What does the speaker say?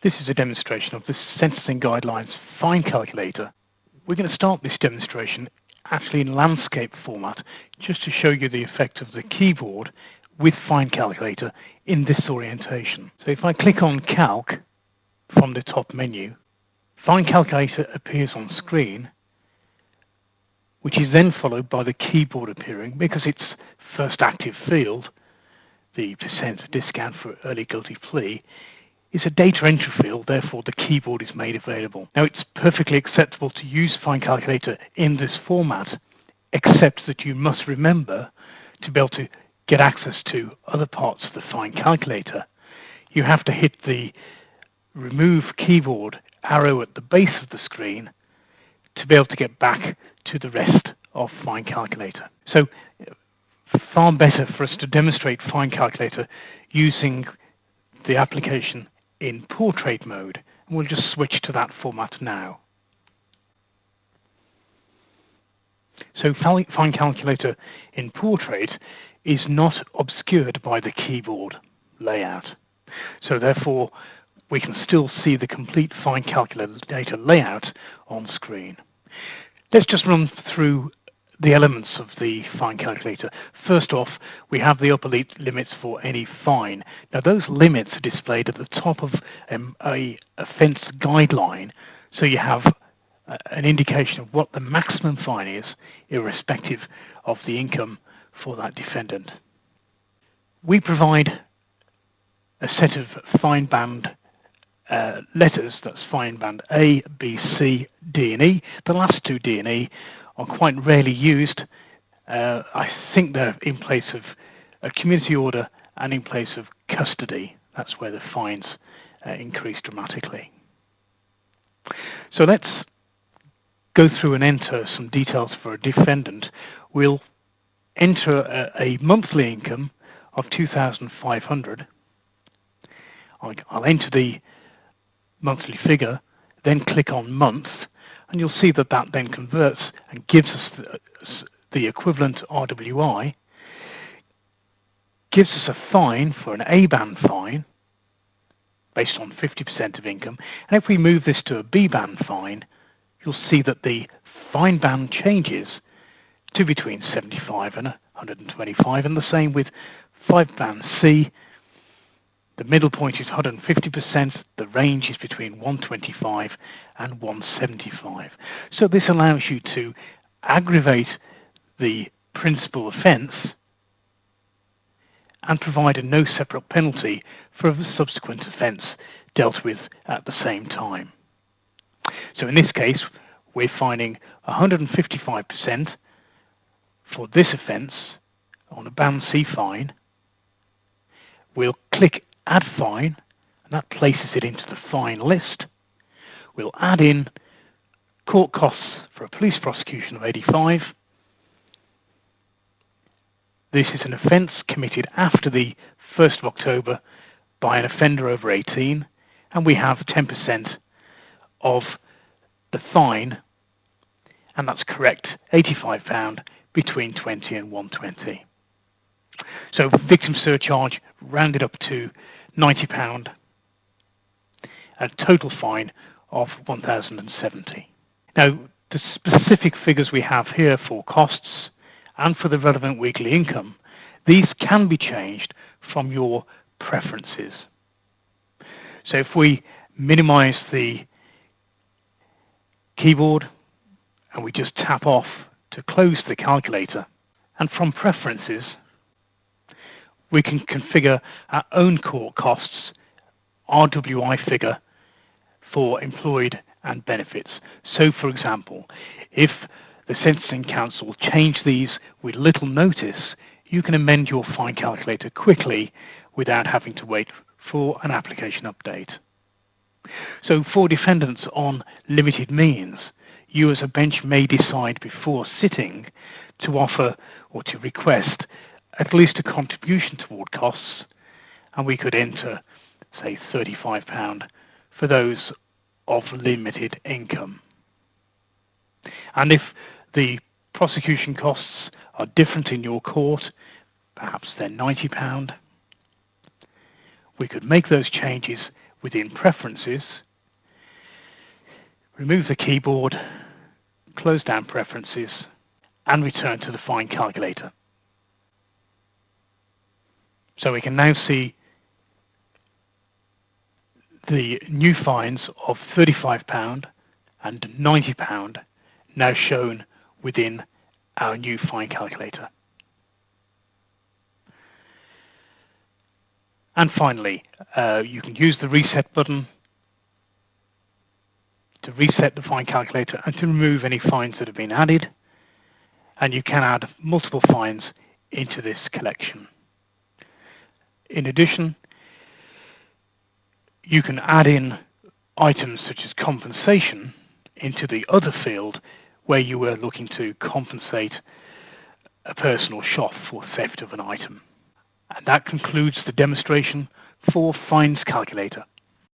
This is a demonstration of the Sentencing Guidelines Fine Calculator. We're going to start this demonstration actually in landscape format, just to show you the effect of the keyboard with Fine Calculator in this orientation. So if I click on Calc from the top menu, Fine Calculator appears on screen, which is then followed by the keyboard appearing because its first active field, the percent discount for early guilty plea, is a data entry field, therefore the keyboard is made available. Now it's perfectly acceptable to use Fine Calculator in this format, except that you must remember to be able to get access to other parts of the Fine Calculator. You have to hit the remove keyboard arrow at the base of the screen to be able to get back to the rest of Fine Calculator. So far better for us to demonstrate Fine Calculator using the application in portrait mode, and we'll just switch to that format now. So Fine Calculator in portrait is not obscured by the keyboard layout, so therefore we can still see the complete Fine Calculator layout on screen. Let's just run through the elements of the Fine Calculator. First off, we have the upper limits for any fine. Now those limits are displayed at the top of a offence guideline, so you have an indication of what the maximum fine is, irrespective of the income for that defendant. We provide a set of fine band letters, that's fine band A, B, C, D and E. The last two, D and E, are quite rarely used. I think they're in place of a community order and in place of custody. That's where the fines increase dramatically. So let's go through and enter some details for a defendant. We'll enter a monthly income of $2,500. I'll enter the monthly figure, then click on month, and you'll see that that then converts and gives us the equivalent RWI, gives us a fine for an A-band fine based on 50% of income. And if we move this to a B-band fine, you'll see that the fine band changes to between 75 and 125, and the same with 5-band C. The middle point is 150%, the range is between 125 and 175. So this allows you to aggravate the principal offence and provide a no separate penalty for a subsequent offence dealt with at the same time. So in this case, we're fining 155% for this offence on a band C fine. We'll click Add Fine, and that places it into the fine list. We'll add in court costs for a police prosecution of 85. This is an offence committed after the 1st of October by an offender over 18, and we have 10% of the fine, and that's correct, £85 between 20 and 120. So victim surcharge rounded up to £90, a total fine of £1,070. Now, the specific figures we have here for costs and for the relevant weekly income, these can be changed from your preferences. So if we minimize the keyboard and we just tap off to close the calculator, and from preferences, we can configure our own court costs RWI figure for employed and benefits. So, for example, if the Sentencing Council change these with little notice, you can amend your Fine Calculator quickly without having to wait for an application update. So for defendants on limited means, you as a bench may decide before sitting to offer or to request at least a contribution toward costs, and we could enter, say, £35 for those of limited income. And if the prosecution costs are different in your court, perhaps they're £90, we could make those changes within Preferences, remove the keyboard, close down Preferences, and return to the Fine Calculator. So we can now see the new fines of £35 and £90 now shown within our new Fine Calculator. And finally, you can use the reset button to reset the Fine Calculator and to remove any fines that have been added, and you can add multiple fines into this collection. In addition, you can add in items such as compensation into the other field where you were looking to compensate a person or shop for theft of an item. And that concludes the demonstration for Fines Calculator.